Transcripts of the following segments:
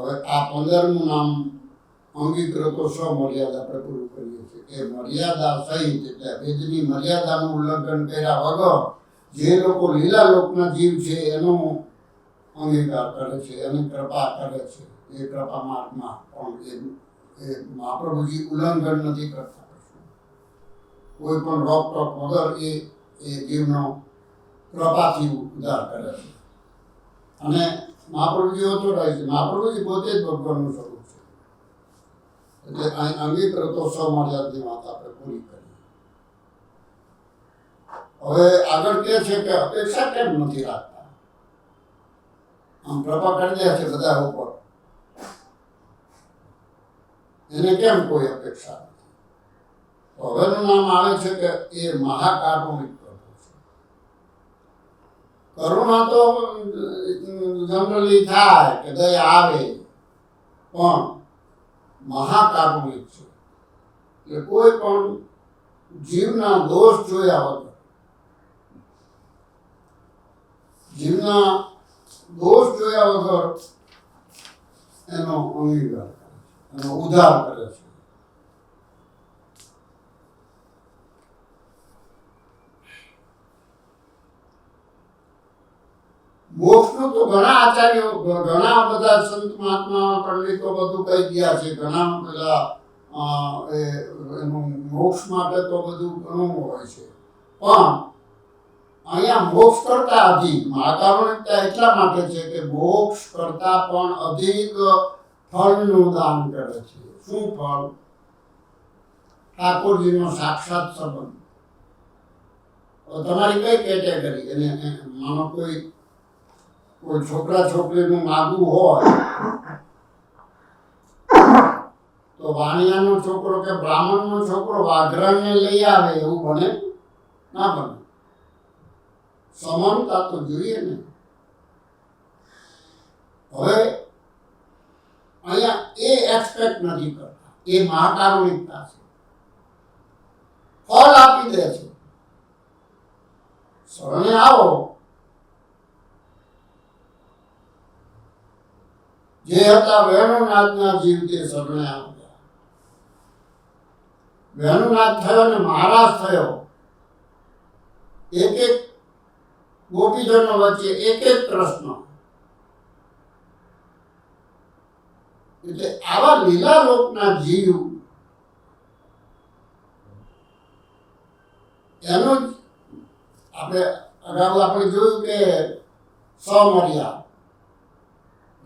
હવે આ 15મું નામ અંગીકૃતો સ્વમર્યાદા આપણે પૂરું કરીએ છીએ. એ મર્યાદા સહિત એટલે વેદની મર્યાદાનું ઉલ્લંઘન કર્યા વગર જે લોકો લીલા લોકના જીવ છે એનો અંગીકાર કરે છે, એની કૃપા કરે છે. એ કૃપા માર્ગમાં પણ એ મહાપ્રભુજી ઉલ્લંઘન નથી કરતા. કોઈ પણ રોકટોક વગર એ જીવનો કૃપાથી ઉદ્ધાર કરે છે. અને મહાપ્રભુજી ઓછો રહે છે. મહાપ્રભુજી પોતે જ ભગવાનનું સ્વરૂપ છે. એટલે અહીં અંગીકૃતો સ્વમર્યાદની વાત આપણે પૂરી કરી. હવે આગળ કહે છે કે અપેક્ષા કેમ નથી રાખતા? આમ કૃપા કરી દે છે બધા ઉપર, એને કેમ કોઈ અપેક્ષા નથી? હવેનું નામ આવે છે કે એ મહાકારુણિક પ્રભુ છે. કરુણા તો જનરલી થાય કે દયા આવે, પણ મહાકારુણિક છે. એટલે કોઈ પણ જીવના દોષ જોયા વગર, જીવના દોષ જોયા વગર એનો અંગીકાર કરે છે, એનો ઉદ્ધાર કરે છે. મોક્ષનું તો ઘણા આચાર્યો, ઘણા બધા સંત મહાત્મા પંડિતો બધું કહી ગયા છે. ઘણા પેલા એનું મોક્ષ માટે તો બધું ઘણું હોય છે. પણ અહીંયા મોક્ષ કરતા અધિક મહાકારુણિકતા એટલા માટે છે કે મોક્ષ કરતા પણ અધિક ફળનું દાન કરે છે. શું ફળ? ઠાકોરજીનો સાક્ષાત સંબંધ. તમારી કઈ કેટેગરી? એને માનો કોઈ છોકરા છોકરીનું માગવું હોય તો વાણિયાનો છોકરો કે બ્રાહ્મણનો છોકરો વાઘરાને લઈ આવે એવું બને? ના બને. સમાનતા તો જોઈએ ને. હવે અહીંયા એ એક્સપેક્ટ નથી કરતા. એ મહાકારુણિકતા છે. ફળ આપી દે છે. શરણે આવો, જે હતા વેણુનાથના જીવ તે શરણે આવ્યા. વેણુનાથ થયો ને મહારાજ થયો. એક એક ગોપીજનો વચ્ચે એક એક પ્રશ્ન. એટલે આવા લીલા લોકના જીવ એનું જ આપણે જોયું કે સ્વમર્યાદા,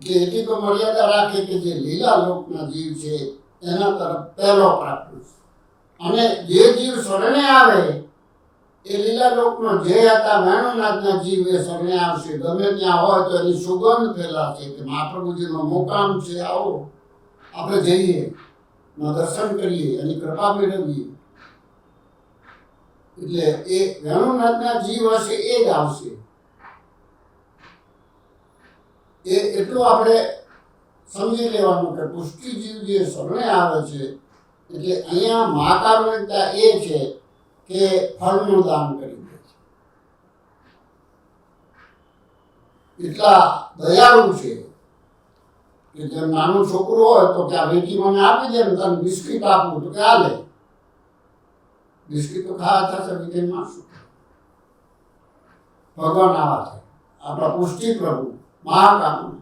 કે એટલી તો મર્યાદા રાખે કે જે લીલા લોકના જીવ છે એના તરફ પહેલો પ્રાપ્ત. અને જે જીવ શરણે આવે એ લીલા લોકનો જે હતા વેણુનાથના જીવ એ શરણે આવશે. ગમે ત્યાં હોય તો એની સુગંધ ફેલાશે કે મહાપ્રભુજીનો મુકામ છે, આવો આપણે જઈએ, દર્શન કરીએ, એની કૃપા મેળવીએ. એટલે એ વેણુનાથના જીવ હશે એ જ આવશે. એ એટલું આપણે સમજી લેવાનું કે પુષ્ટિ જીવ જે શરણે આવે છે એટલે અહીંયા મહાકારુણિકતા એ છે કે ફળનું દાન કરી દે છે. એટલા દયાળુ છે કે જેમ નાનું છોકરું હોય તો કે આ બેટી મને આપી દે ને તને બિસ્કીટ આપું તો કે આ લે. બિસ્કીટ તો ખાવા થશે, બીજે મારશું. ભગવાન આવા છે આપણા પુષ્ટિ પ્રભુ મહાકારુણ.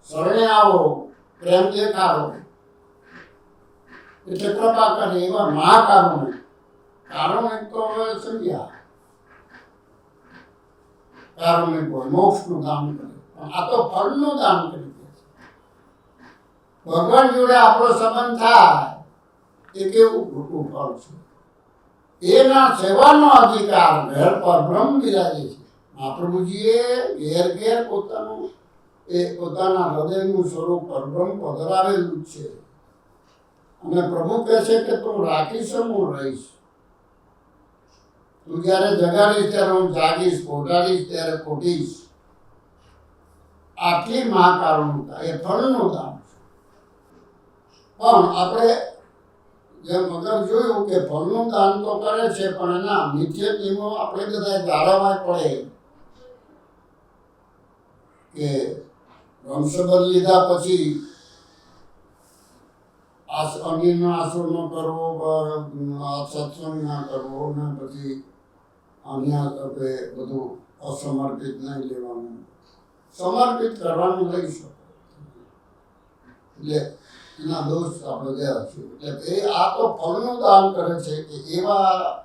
શરણે આવો, પ્રેમ દેખાડો એટલે કૃપા કરે એવા મહાકારુણ. કારુણિક તો હવે સમજ્યા, કારુણિક હોય મોક્ષનું દાન કરે, પણ આ તો ફળનું દાન કરી દે છે. ભગવાન જોડે આપણો સંબંધ થાય એ કેવું ખોટું ફળ છે. એના સેવાનો અધિકાર ઘર પર બ્રહ્મ બિરાજે છે. મહાપ્રભુજીએ ઘેર ઘેર પોતાના હૃદયનું સ્વરૂપ પરબ્રહ્મ પધરાવેલું છે. અને પ્રભુ કહે છે કે તું રાખીશ હું રહીશ. તું જ્યારે જગાડીશ ત્યારે હું જાગીશ, પોટાડીશ ત્યારે પોટીશ. આટલી મહાકારુણતા એ ફળનું દાન છે. પણ આપણે જેમ અગર જોયું કે ફળનું દાન તો કરે છે પણ એના નિત્ય નિયમો આપણે બધા જાળવવા પડે. કે વંશબંધ લીધા પછી અગ્નિનો આશરો ન કરવો, સત્સંગ ના કરવો, ને પછી અન્ય બધું અસમર્પિત નહીં લેવાનું, સમર્પિત કરવાનું લઈ શકો. એટલે એના દોષ આપણે ગયા છે. એટલે એ આ તો ફળનું દાન કરે છે કે એવા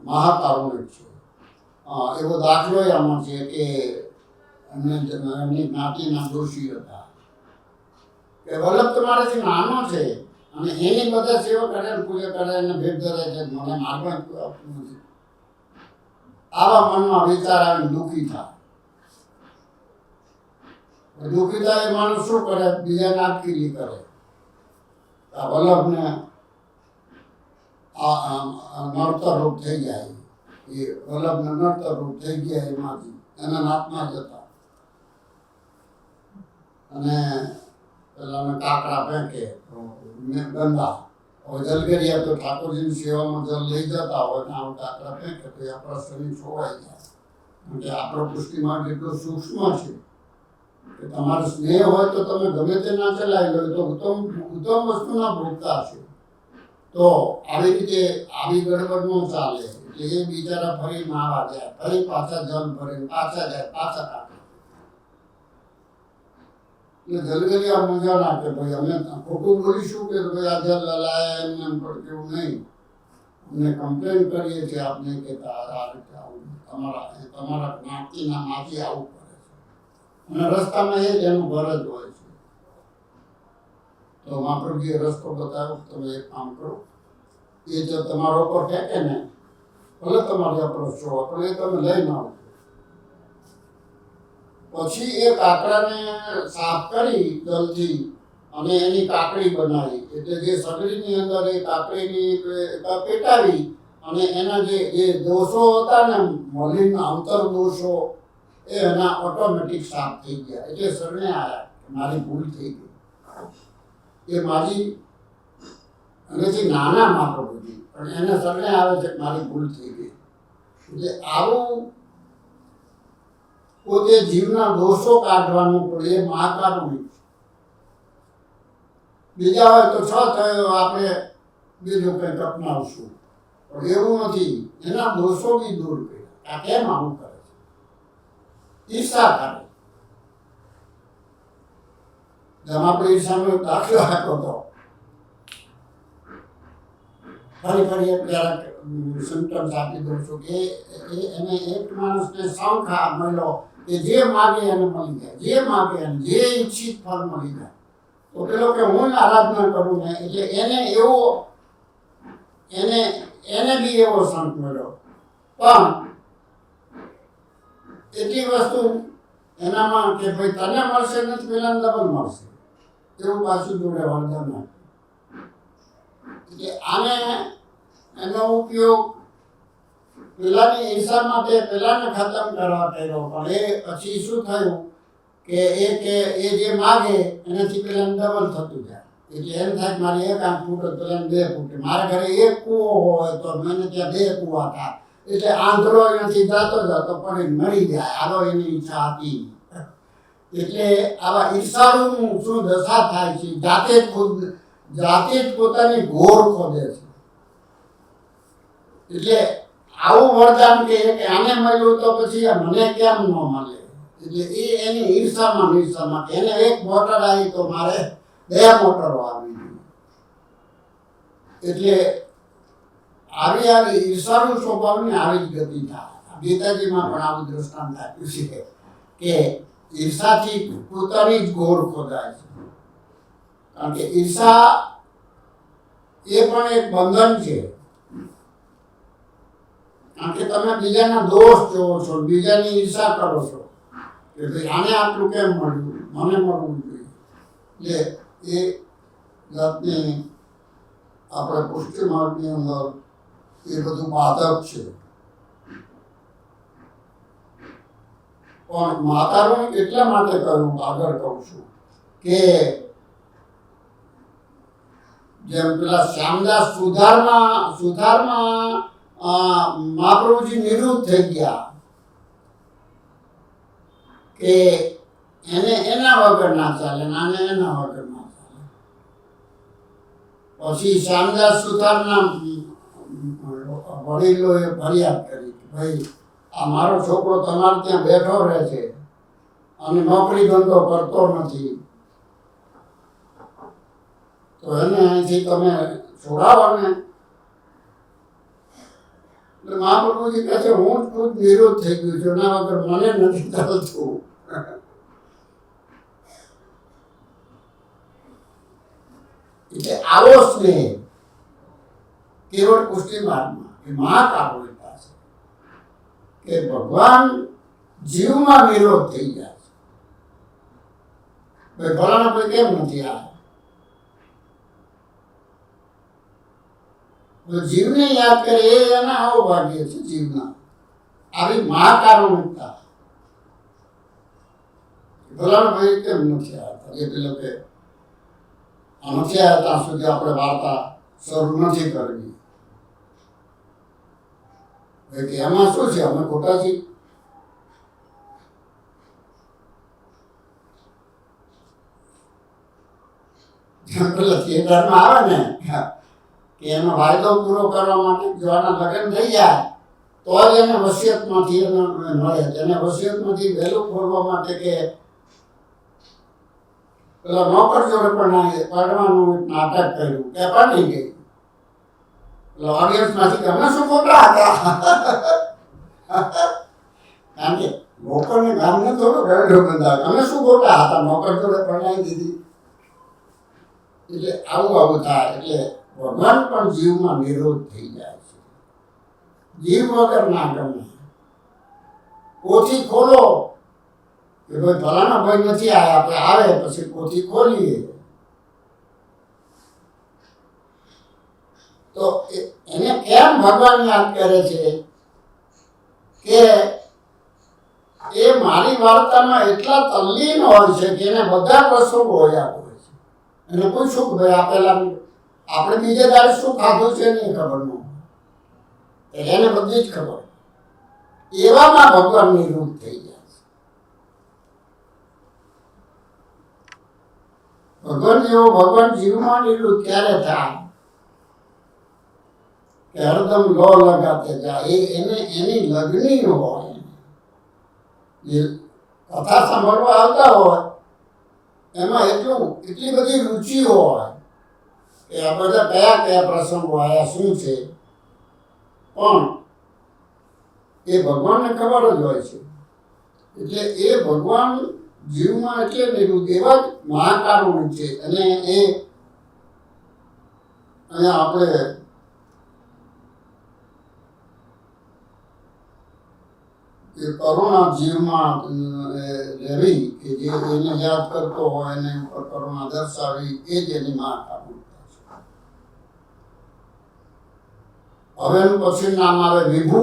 મહાકારુણિક છે. એવો દાખલો આમાં છે કે એમની જ્ઞાતિના દોષી હતા કે વલ્લભ તમારાથી નાનો છે અને એની બધા સેવા કરે, પૂજા કરે અને ભેટ ધરે છે, મને માગવા આપતું નથી. આવા મનમાં વિચાર આવીને દુઃખી થાય. દુઃખી થાય એ માણસ શું કરે? બીજાને આપકીરી કરે. આ વલ્લભને નડતર રૂપ થઈ જાય. એ વલ્લભને નડતર રૂપ થઈ ગયા એમાંથી એના નાતમાં જતા અને પેલાને કાકડા ફેંકે ગંદા. હવે જલગરિયા તો ઠાકોરજીની સેવામાં જલ લઈ જતા હોય ને આવું કાકડા ફેંકે તો એ આપણા શરીર છોવાઈ જાય. કારણ કે આપણો પુષ્ટિમાં એટલું સૂક્ષ્મ છે કે તમારો સ્નેહ હોય તો તમે ગમે તે ના ચલાવી લો તો ઉત્તમ વસ્તુના ભોગતા છે. તો આવી રીતે આવી ગડબડ ન ચાલે. એટલે એ બિચારા ફરી નાવા જાય, ફરી પાછા જલ ભરીને પાછા જાય, પાછા કાઢે. એટલે જલગરિયા મજા ના કે ભાઈ અમે ખોટું બોલીશું કે ભાઈ આ જલ લલાય એમને એમ પણ કેવું નહીં. અમને કમ્પ્લેન કરીએ છીએ આપને કે આ રીતે આવું તમારા જ્ઞાતિના માંથી આવું કરે છે. અને રસ્તામાં એ જ એનું ઘર જ હોય છે. તો મહાપ્રભુજીએ રસ્તો બતાવ્યો, તમે એક કામ કરો, એ જો તમારા ઉપર ફેંકે ને ભલે તમારી અપ્રોચ છો પણ એ તમે લઈને આવો. પછી એ કાકડાને સાફ કરી જલથી અને એની કાકડી બનાવી. એટલે જે સગડીની અંદર એ કાકડીની પેટાવી અને એના જે દોષો હતા ને મલિન અંતર દોષો એ એના ઓટોમેટિક સાફ થઈ ગયા. એટલે શરણે આવ્યા મારી ભૂલ થઈ ગઈ. એ મારી એનાથી નાના મહાપ્રભુજી પણ એને શરણે આવે છે કે મારી ભૂલ થઈ ગઈ. એટલે આવું પોતે જીવના દોષો કાઢવાનું પડે એ મહાકારુણિક છે. બીજા હોય તો છ થયો આપણે બીજું કંઈક અપનાવશું, પણ એવું નથી. એના દોષો બી દૂર કર્યા. આ કેમ આવું કરે છે? ઈર્ષા કરે. જેમ આપણે ઈર્ષાનો દાખલો આપ્યો હતો. ફરી એક જરાક સિમ્ટમ્સ આપી દઉં છું કે એને એક માણસને સંખા મળ્યો કે જે માગે એને મળી જાય, જે માગે એને જે ઈચ્છિત ફળ મળી જાય. તો પેલો કે હું આરાધના કરું ને એટલે એને બી એવો સંત મળ્યો. પણ એટલી વસ્તુ એનામાં કે ભાઈ તને મળશે નથી, પેલા ડબલ મળશે એવું પાછું જોડે વરદાન આપ્યું. એટલે આને એનો ઉપયોગ પેલાની ઈર્ષા માટે પેલાને ખતમ કરવા કર્યો. પણ એ પછી શું થયું કે એ જે માગે એનાથી પેલા ડબલ થતું જાય. એટલે એમ થાય કે મારે એક આંખ ફૂટે પેલા 2 ફૂટે. મારા ઘરે એક કૂવો હોય તો મને ત્યાં 2 કૂવા થાય. એટલે આંધળો એનાથી જતો પણ મરી જાય. આવો એની ઈચ્છા હતી. એટલે આવા ઈર્ષાળુનું શું દશા થાય છે? જાતે જ પોતાની ઘોર ખોદે છે. એટલે આવું વરદાન કે આને મળ્યું તો પછી મને કેમ ન મળે? એટલે એ એની ઈર્ષામાં એને એક મોટર આવી તો મારે 2 મોટરો આવી. એટલે આવી ઈર્ષાળુ સ્વભાવની આવી જ ગતિ થાય. ગીતાજીમાં પણ આવું દ્રષ્ટાંત આપ્યું છે કે ઈર્ષાથી પોતાની જ ઘોર ખોદાય છે. કારણ કે ઈર્ષા એ પણ એક બંધન છે. કારણ કે તમે બીજાના દોષ જોવો છો, બીજાની ઈર્ષા કરો છો કે ભાઈ આને આટલું કેમ મળ્યું, મને મળવું જોઈએ. એટલે એ જાતની આપણે પુષ્ટિ માર્ગની અંદર એ બધું બાધક છે. પણ માતાનું એટલા માટે કહ્યું, આગળ કહું છું કે જેમ પેલા શ્યામદાસ સુધારમાં મહાપ્રભુજી નિવૃત્ત થઈ ગયા કે એને એના વગર ના ચાલે ને આને એના વગર ના ચાલે. પછી શ્યામદાસ સુથારના વડીલોએ ફરિયાદ કરી કે ભાઈ આ મારો છોકરો તમારે ત્યાં બેઠો રહે છે અને નોકરી ધંધો કરતો નથી, તો એને અહીંથી તમે છોડાવો ને. એટલે મહાપ્રભુજી કહે છે હું જ ખુદ નિરોધ થઈ ગયું છું, એના વગર મને નથી ચાલતું. એટલે આવો સ્નેહ કેવળ પુષ્ટિ માર્ગમાં એ મહાકારુણિકતા છે કે ભગવાન જીવમાં નિરોધ થઈ જાય છે. ભાઈ ફલાણા કોઈ કેમ નથી આવ્યા, તો જીવને યાદ કરે એ એના આવો ભાગ્ય છે. જીવના આવી મહાકારુણિકતા. ફલાણા ભાઈ કેમ નથી આવતા, એ પેલો કે નથી આવ્યા ત્યાં સુધી આપણે વાર્તા શરૂ નથી કરવી. કે એમાં શું છે, અમે ખોટા છીએ? પેલા થિયેટરમાં આવે ને કે એનો વાયદો પૂરો કરવા માટે જો આના લગ્ન થઈ જાય તો જ એને વસિયતમાંથી મળે. એને વસિયતમાંથી વહેલું ખોલવા માટે કે પેલા નોકર જોડે પણ પડવાનું નાટક કર્યું કે પડી ગઈ. એટલે ઓડિયન્સમાંથી કે અમે શું ખોટા હતા. કારણ કે નોકરને ગામને થોડો ગરડો બંધાવે, અમે શું ખોટા હતા, નોકર જોડે પરણાવી દીધી. એટલે આવું થાય. એટલે ભગવાન પણ જીવમાં નિરોધ થઈ જાય છે. જીવ વગર ના ગમે. પોથી ખોલો કે ભાઈ ફલાણા ભાઈ નથી આવ્યા, આપણે આવે પછી પોથી ખોલીએ તો એને કેમ ભગવાન યાદ કરે છે કે એ મારી વાર્તામાં એટલા તલ્લીન હોય છે કે એને બધા પ્રસંગો યાદ હોય છે. એને પૂછ્યું કે ભાઈ આપેલા આપણે બીજે દાડે શું ખાધું છે નહીં ખબર ન, એને બધી જ ખબર. એવામાં ભગવાન નિવૃત્ત થઈ જાય છે. ભગવાન જેવો ભગવાન જીવમાં નિવૃત્ત ક્યારે થાય કે હરદમ લો લગાતે જાય. એને એની લગ્ની હોય, જે કથા સાંભળવા આવતા હોય એમાં એટલી બધી રુચિ હોય કે આ બધા કયા કયા પ્રસંગો આવ્યા શું છે, પણ એ ભગવાનને ખબર જ હોય છે. એટલે એ ભગવાન જીવમાં એટલે નિવૃત્ત એવા જ મહાકારુણિક છે. અને એ અહીંયા આપણે એ કરુણા જીવમાં રહેવી કે જે એને યાદ કરતો હોય એને ઉપર કરુણા દર્શાવી, એ જ એની મહાકારુણિકતા છે. હવે પછી નામ આવે વિભુ.